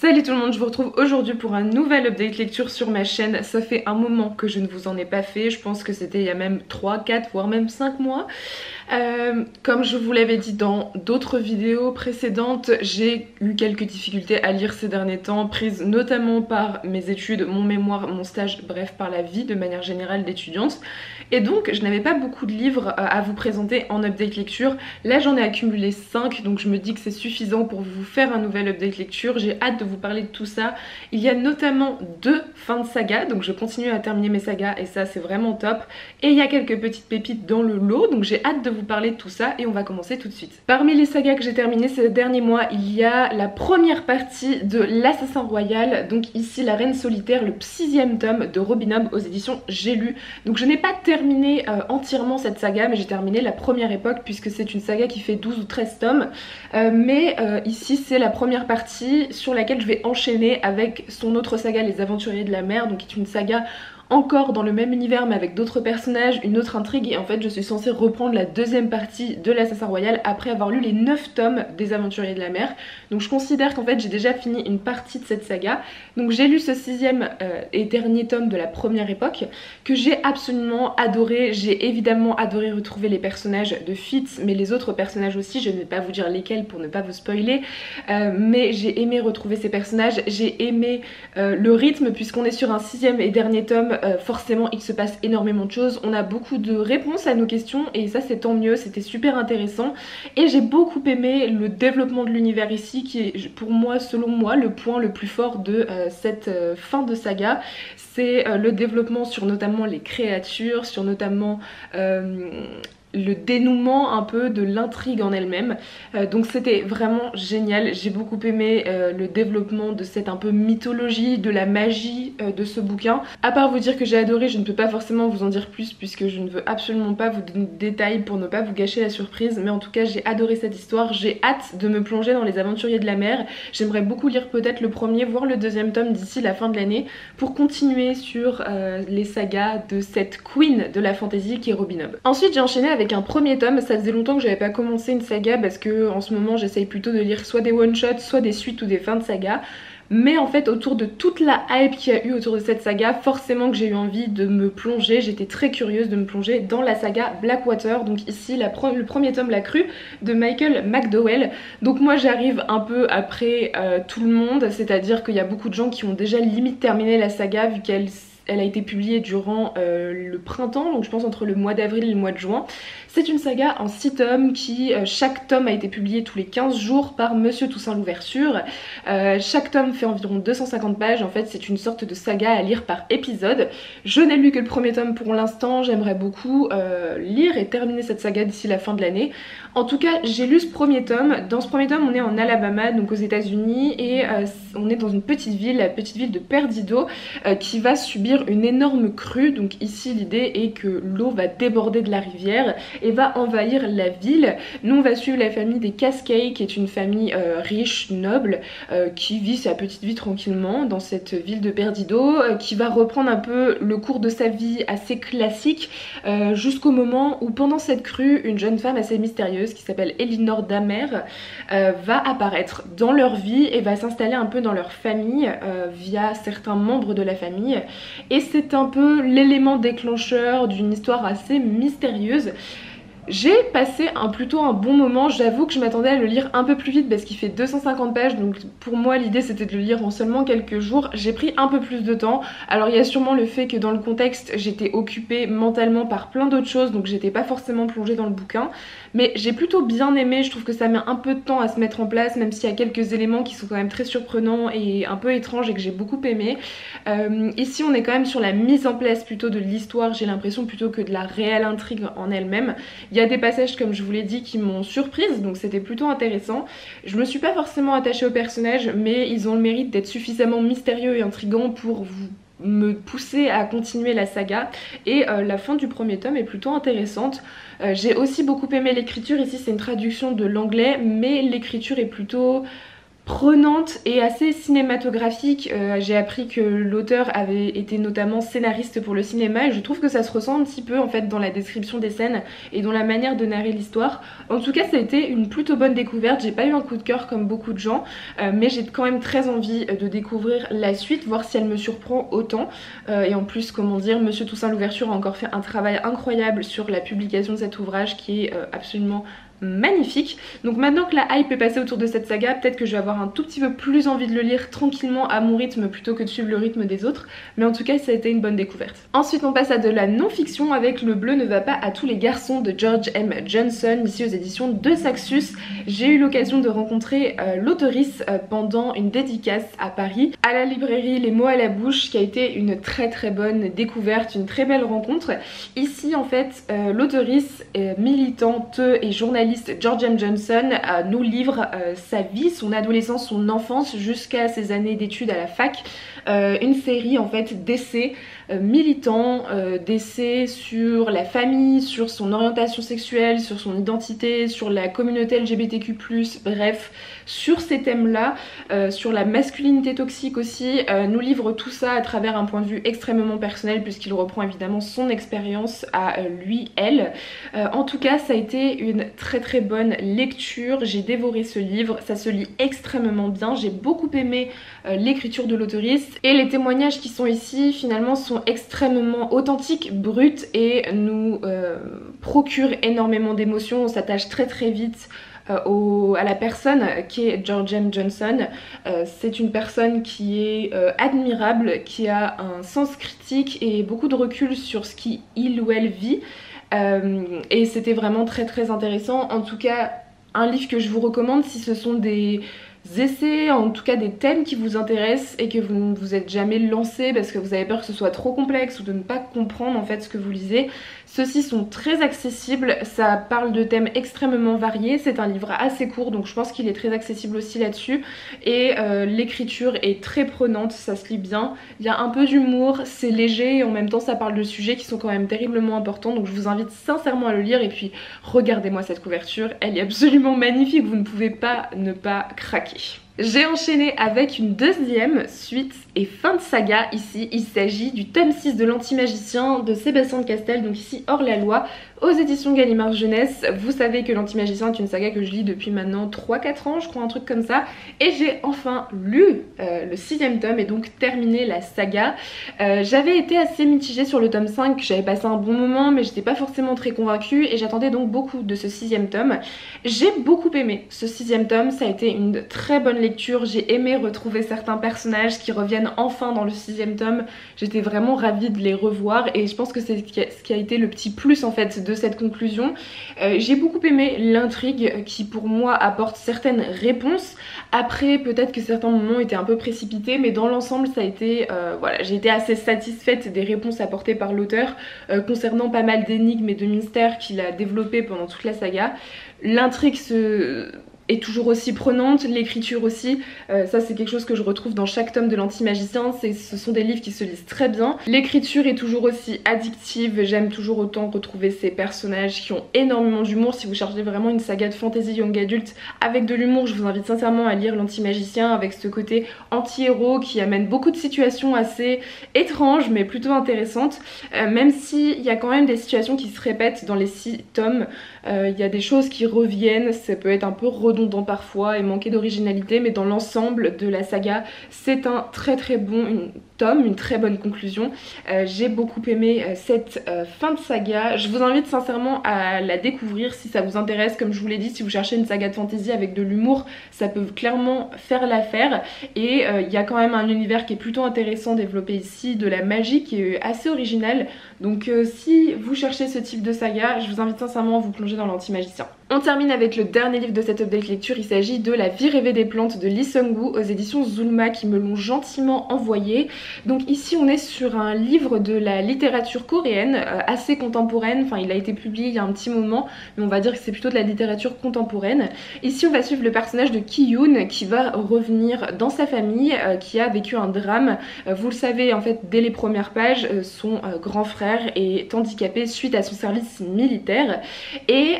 Salut tout le monde, je vous retrouve aujourd'hui pour un nouvel update lecture sur ma chaîne. Ça fait un moment que je ne vous en ai pas fait, je pense que c'était il y a même 3, 4 voire même 5 mois. Comme je vous l'avais dit dans d'autres vidéos précédentes, j'ai eu quelques difficultés à lire ces derniers temps, prises notamment par mes études, mon mémoire, mon stage, bref par la vie de manière générale d'étudiante. Et donc je n'avais pas beaucoup de livres à vous présenter en update lecture. Là j'en ai accumulé 5, donc je me dis que c'est suffisant pour vous faire un nouvel update lecture. J'ai hâte de vous parler de tout ça. Il y a notamment 2 fins de saga, donc je continue à terminer mes sagas et ça c'est vraiment top. Et il y a quelques petites pépites dans le lot, donc j'ai hâte de vous parler de tout ça et on va commencer tout de suite. Parmi les sagas que j'ai terminées ces derniers mois, il y a la première partie de l'Assassin Royal, donc ici La Reine Solitaire, le 6e tome de Robin Hobb aux éditions J'ai lu. Donc je n'ai pas terminé entièrement cette saga, mais j'ai terminé la première époque puisque c'est une saga qui fait 12 ou 13 tomes. Mais ici c'est la première partie sur laquelle je vais enchaîner avec son autre saga, Les Aventuriers de la Mer, donc qui est une saga encore dans le même univers mais avec d'autres personnages, une autre intrigue, et en fait je suis censée reprendre la deuxième partie de l'Assassin Royal après avoir lu les 9 tomes des Aventuriers de la Mer. Donc je considère qu'en fait j'ai déjà fini une partie de cette saga. Donc j'ai lu ce 6e et dernier tome de la première époque que j'ai absolument adoré. J'ai évidemment adoré retrouver les personnages de Fitz, mais les autres personnages aussi, je ne vais pas vous dire lesquels pour ne pas vous spoiler, mais j'ai aimé retrouver ces personnages, j'ai aimé le rythme puisqu'on est sur un 6e et dernier tome. Forcément il se passe énormément de choses, on a beaucoup de réponses à nos questions et ça c'est tant mieux, c'était super intéressant. Et j'ai beaucoup aimé le développement de l'univers ici qui est pour moi, selon moi, le point le plus fort de cette fin de saga. C'est le développement sur notamment les créatures, sur notamment le dénouement un peu de l'intrigue en elle-même. Donc c'était vraiment génial, j'ai beaucoup aimé le développement de cette un peu mythologie, de la magie de ce bouquin. À part vous dire que j'ai adoré, je ne peux pas forcément vous en dire plus puisque je ne veux absolument pas vous donner de détails pour ne pas vous gâcher la surprise, mais en tout cas j'ai adoré cette histoire, j'ai hâte de me plonger dans Les Aventuriers de la Mer. J'aimerais beaucoup lire peut-être le premier voire le deuxième tome d'ici la fin de l'année pour continuer sur les sagas de cette queen de la fantasy qui est Robin Hobb. Ensuite j'ai enchaîné avec un premier tome. Ça faisait longtemps que j'avais pas commencé une saga parce que en ce moment j'essaye plutôt de lire soit des one-shots, soit des suites ou des fins de saga. Mais en fait autour de toute la hype qu'il y a eu autour de cette saga, forcément que j'ai eu envie de me plonger, j'étais très curieuse de me plonger dans la saga Blackwater. Donc ici le premier tome, La Crue de Michael McDowell. Donc moi j'arrive un peu après tout le monde, c'est-à-dire qu'il y a beaucoup de gens qui ont déjà limite terminé la saga vu qu'elle a été publiée durant le printemps, donc je pense entre le mois d'avril et le mois de juin. C'est une saga en 6 tomes qui, chaque tome a été publié tous les 15 jours par Monsieur Toussaint Louverture. Chaque tome fait environ 250 pages, en fait c'est une sorte de saga à lire par épisode. Je n'ai lu que le premier tome pour l'instant, j'aimerais beaucoup lire et terminer cette saga d'ici la fin de l'année. En tout cas j'ai lu ce premier tome. Dans ce premier tome on est en Alabama, donc aux États-Unis, et on est dans une petite ville, la petite ville de Perdido, qui va subir une énorme crue. Donc ici l'idée est que l'eau va déborder de la rivière et va envahir la ville. Nous on va suivre la famille des Cascade qui est une famille riche, noble, qui vit sa petite vie tranquillement dans cette ville de Perdido, qui va reprendre un peu le cours de sa vie assez classique jusqu'au moment où pendant cette crue une jeune femme assez mystérieuse qui s'appelle Elinor Damer va apparaître dans leur vie et va s'installer un peu dans leur famille via certains membres de la famille. Et c'est un peu l'élément déclencheur d'une histoire assez mystérieuse. J'ai passé plutôt un bon moment, j'avoue que je m'attendais à le lire un peu plus vite parce qu'il fait 250 pages, donc pour moi l'idée c'était de le lire en seulement quelques jours. J'ai pris un peu plus de temps, alors il y a sûrement le fait que dans le contexte j'étais occupée mentalement par plein d'autres choses, donc j'étais pas forcément plongée dans le bouquin, mais j'ai plutôt bien aimé. Je trouve que ça met un peu de temps à se mettre en place, même s'il y a quelques éléments qui sont quand même très surprenants et un peu étranges et que j'ai beaucoup aimé. Ici on est quand même sur la mise en place plutôt de l'histoire, j'ai l'impression, plutôt que de la réelle intrigue en elle-même. Il y a des passages, comme je vous l'ai dit, qui m'ont surprise, donc c'était plutôt intéressant. Je me suis pas forcément attachée aux personnages, mais ils ont le mérite d'être suffisamment mystérieux et intrigants pour me pousser à continuer la saga. Et la fin du premier tome est plutôt intéressante. J'ai aussi beaucoup aimé l'écriture. Ici c'est une traduction de l'anglais, mais l'écriture est plutôt prenante et assez cinématographique. J'ai appris que l'auteur avait été notamment scénariste pour le cinéma et je trouve que ça se ressent un petit peu en fait dans la description des scènes et dans la manière de narrer l'histoire. En tout cas ça a été une plutôt bonne découverte, j'ai pas eu un coup de cœur comme beaucoup de gens mais j'ai quand même très envie de découvrir la suite, voir si elle me surprend autant et en plus comment dire, Monsieur Toussaint Louverture a encore fait un travail incroyable sur la publication de cet ouvrage qui est absolument magnifique. Donc maintenant que la hype est passée autour de cette saga, peut-être que je vais avoir un tout petit peu plus envie de le lire tranquillement à mon rythme plutôt que de suivre le rythme des autres, mais en tout cas ça a été une bonne découverte. Ensuite on passe à de la non-fiction avec Le bleu ne va pas à tous les garçons de George M. Johnson, ici aux éditions de Saxus. J'ai eu l'occasion de rencontrer l'auteurice pendant une dédicace à Paris, à la librairie Les Mots à la bouche, qui a été une très bonne découverte, une très belle rencontre. Ici en fait l'auteurice militante et journaliste George M. Johnson nous livre sa vie, son adolescence, son enfance jusqu'à ses années d'études à la fac. Une série en fait d'essais militants, d'essais sur la famille, sur son orientation sexuelle, sur son identité, sur la communauté LGBTQ+, bref, sur ces thèmes-là, sur la masculinité toxique aussi, nous livre tout ça à travers un point de vue extrêmement personnel puisqu'il reprend évidemment son expérience à lui, elle. En tout cas, ça a été une très bonne lecture, j'ai dévoré ce livre, ça se lit extrêmement bien, j'ai beaucoup aimé l'écriture de l'auteuriste et les témoignages qui sont ici finalement sont extrêmement authentiques, bruts et nous procurent énormément d'émotions, on s'attache très vite à la personne qui est George M. Johnson. C'est une personne qui est admirable, qui a un sens critique et beaucoup de recul sur ce qu'il ou elle vit. Et c'était vraiment très intéressant. En tout cas, un livre que je vous recommande si ce sont des essais, en tout cas des thèmes qui vous intéressent et que vous ne vous êtes jamais lancé parce que vous avez peur que ce soit trop complexe ou de ne pas comprendre en fait ce que vous lisez. Ceux-ci sont très accessibles, ça parle de thèmes extrêmement variés, c'est un livre assez court donc je pense qu'il est très accessible aussi là-dessus et l'écriture est très prenante, ça se lit bien, il y a un peu d'humour, c'est léger et en même temps ça parle de sujets qui sont quand même terriblement importants donc je vous invite sincèrement à le lire et puis regardez-moi cette couverture, elle est absolument magnifique, vous ne pouvez pas ne pas craquer. J'ai enchaîné avec une deuxième suite et fin de saga ici, il s'agit du tome 6 de l'Anti-Magicien de Sébastien de Castel, donc ici hors la loi, aux éditions Gallimard Jeunesse. Vous savez que l'Anti-Magicien est une saga que je lis depuis maintenant 3-4 ans, je crois un truc comme ça, et j'ai enfin lu le 6e tome et donc terminé la saga. J'avais été assez mitigée sur le tome 5, j'avais passé un bon moment mais j'étais pas forcément très convaincue et j'attendais donc beaucoup de ce 6e tome. J'ai beaucoup aimé ce 6e tome, ça a été une très bonne lecture, j'ai aimé retrouver certains personnages qui reviennent enfin dans le 6e tome, j'étais vraiment ravie de les revoir et je pense que c'est ce qui a été le petit plus en fait de cette conclusion. J'ai beaucoup aimé l'intrigue qui pour moi apporte certaines réponses, après peut-être que certains moments étaient un peu précipités mais dans l'ensemble ça a été, voilà, j'ai été assez satisfaite des réponses apportées par l'auteur concernant pas mal d'énigmes et de mystères qu'il a développés pendant toute la saga. L'intrigue est toujours aussi prenante, l'écriture aussi, ça c'est quelque chose que je retrouve dans chaque tome de l'Anti-Magicien, ce sont des livres qui se lisent très bien. L'écriture est toujours aussi addictive, j'aime toujours autant retrouver ces personnages qui ont énormément d'humour. Si vous cherchez vraiment une saga de fantasy young adulte avec de l'humour, je vous invite sincèrement à lire l'Anti-Magicien avec ce côté anti-héros qui amène beaucoup de situations assez étranges mais plutôt intéressantes, même s'il y a quand même des situations qui se répètent dans les 6 tomes, il y a des choses qui reviennent, ça peut être un peu redondant parfois et manquer d'originalité mais dans l'ensemble de la saga c'est un très bon tome, une très bonne conclusion. J'ai beaucoup aimé cette fin de saga, je vous invite sincèrement à la découvrir si ça vous intéresse. Comme je vous l'ai dit, si vous cherchez une saga de fantasy avec de l'humour ça peut clairement faire l'affaire et il y a quand même un univers qui est plutôt intéressant développé ici, de la magie qui est assez originale, donc si vous cherchez ce type de saga je vous invite sincèrement à vous plonger dans l'Anti-Magicien. On termine avec le dernier livre de cette update lecture, il s'agit de La vie rêvée des plantes de Lee Sung-woo aux éditions Zulma qui me l'ont gentiment envoyé. Donc ici on est sur un livre de la littérature coréenne, assez contemporaine, enfin il a été publié il y a un petit moment, mais on va dire que c'est plutôt de la littérature contemporaine. Ici on va suivre le personnage de Ki-yoon qui va revenir dans sa famille, qui a vécu un drame. Vous le savez en fait dès les premières pages, son grand frère est handicapé suite à son service militaire et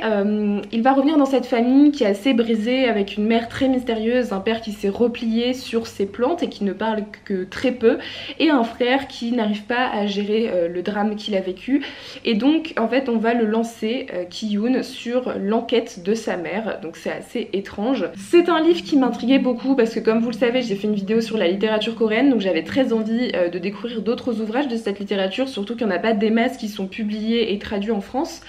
il va revenir dans cette famille qui est assez brisée, avec une mère très mystérieuse, un père qui s'est replié sur ses plantes et qui ne parle que très peu, et un frère qui n'arrive pas à gérer le drame qu'il a vécu. Et donc en fait on va le lancer, Ki-yoon, sur l'enquête de sa mère, donc c'est assez étrange. C'est un livre qui m'intriguait beaucoup parce que comme vous le savez j'ai fait une vidéo sur la littérature coréenne, donc j'avais très envie de découvrir d'autres ouvrages de cette littérature, surtout qu'il n'y en a pas des masses qui sont publiés et traduits en France.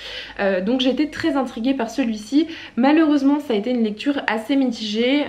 Donc j'étais très intriguée par celui-ci. Malheureusement ça a été une lecture assez mitigée.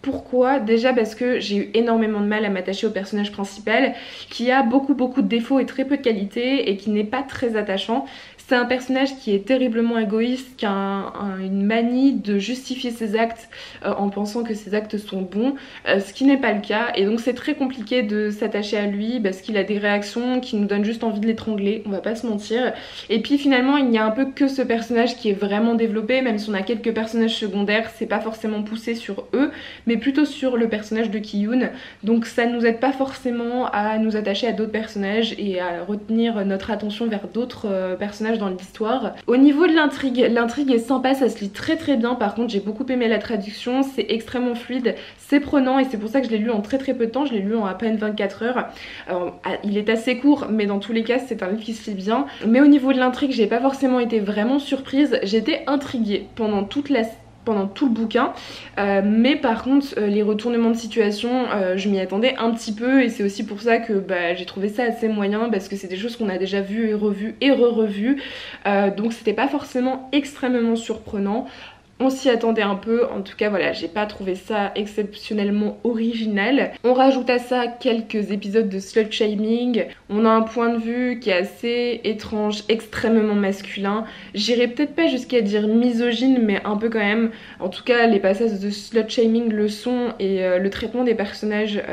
Pourquoi? Déjà parce que j'ai eu énormément de mal à m'attacher au personnage principal, qui a beaucoup de défauts et très peu de qualités et qui n'est pas très attachant. C'est un personnage qui est terriblement égoïste, qui a une manie de justifier ses actes en pensant que ses actes sont bons, ce qui n'est pas le cas, et donc c'est très compliqué de s'attacher à lui parce qu'il a des réactions qui nous donnent juste envie de l'étrangler, on va pas se mentir. Et puis finalement il n'y a un peu que ce personnage qui est vraiment développé, même si on a quelques personnages secondaires, c'est pas forcément poussé sur eux, mais plutôt sur le personnage de Ki-yoon, donc ça nous aide pas forcément à nous attacher à d'autres personnages et à retenir notre attention vers d'autres personnages dans l'histoire. Au niveau de l'intrigue est sympa, ça se lit très bien. Par contre j'ai beaucoup aimé la traduction, c'est extrêmement fluide, c'est prenant, et c'est pour ça que je l'ai lu en très peu de temps. Je l'ai lu en à peine 24 heures. Alors, il est assez court, mais dans tous les cas c'est un livre qui se lit bien. Mais au niveau de l'intrigue j'ai pas forcément été vraiment surprise, j'étais intriguée pendant tout le bouquin, mais par contre les retournements de situation, je m'y attendais un petit peu, et c'est aussi pour ça que j'ai trouvé ça assez moyen, parce que c'est des choses qu'on a déjà vues et revues et re-revues, donc c'était pas forcément extrêmement surprenant. On s'y attendait un peu, en tout cas voilà, j'ai pas trouvé ça exceptionnellement original. On rajoute à ça quelques épisodes de slut shaming, on a un point de vue qui est assez étrange, extrêmement masculin. J'irai peut-être pas jusqu'à dire misogyne, mais un peu quand même. En tout cas les passages de slut shaming le sont, et le traitement des personnages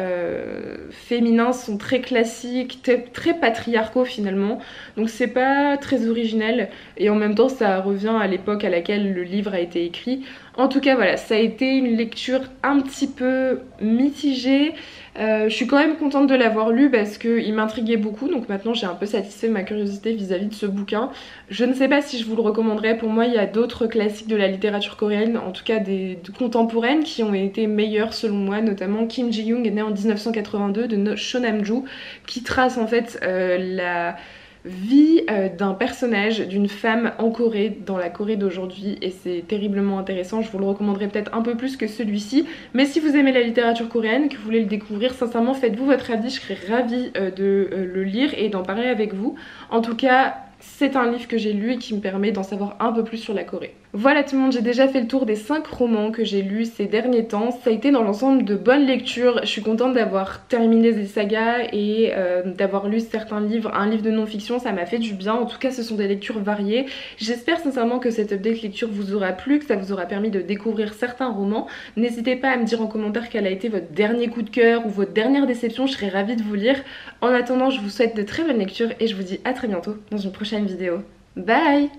féminins sont très classiques, très patriarcaux finalement. Donc c'est pas très original, et en même temps ça revient à l'époque à laquelle le livre a été écrit. En tout cas voilà, ça a été une lecture un petit peu mitigée. Je suis quand même contente de l'avoir lu parce qu'il m'intriguait beaucoup, donc maintenant j'ai un peu satisfait ma curiosité vis-à-vis de ce bouquin. Je ne sais pas si je vous le recommanderais. Pour moi il y a d'autres classiques de la littérature coréenne, en tout cas des contemporaines, qui ont été meilleurs selon moi, notamment Kim Ji-young est né en 1982 de Cho Nam-ju, qui trace en fait la vie d'un personnage, d'une femme en Corée, dans la Corée d'aujourd'hui, et c'est terriblement intéressant. Je vous le recommanderais peut-être un peu plus que celui-ci, mais si vous aimez la littérature coréenne, que vous voulez le découvrir, sincèrement faites-vous votre avis, je serais ravie de le lire et d'en parler avec vous. En tout cas c'est un livre que j'ai lu et qui me permet d'en savoir un peu plus sur la Corée. Voilà tout le monde, j'ai déjà fait le tour des 5 romans que j'ai lus ces derniers temps. Ça a été dans l'ensemble de bonnes lectures. Je suis contente d'avoir terminé des sagas et d'avoir lu certains livres. Un livre de non-fiction, ça m'a fait du bien. En tout cas ce sont des lectures variées. J'espère sincèrement que cette update lecture vous aura plu, que ça vous aura permis de découvrir certains romans. N'hésitez pas à me dire en commentaire quel a été votre dernier coup de cœur ou votre dernière déception, je serais ravie de vous lire. En attendant, je vous souhaite de très bonnes lectures et je vous dis à très bientôt dans une prochaine vidéo. Bye!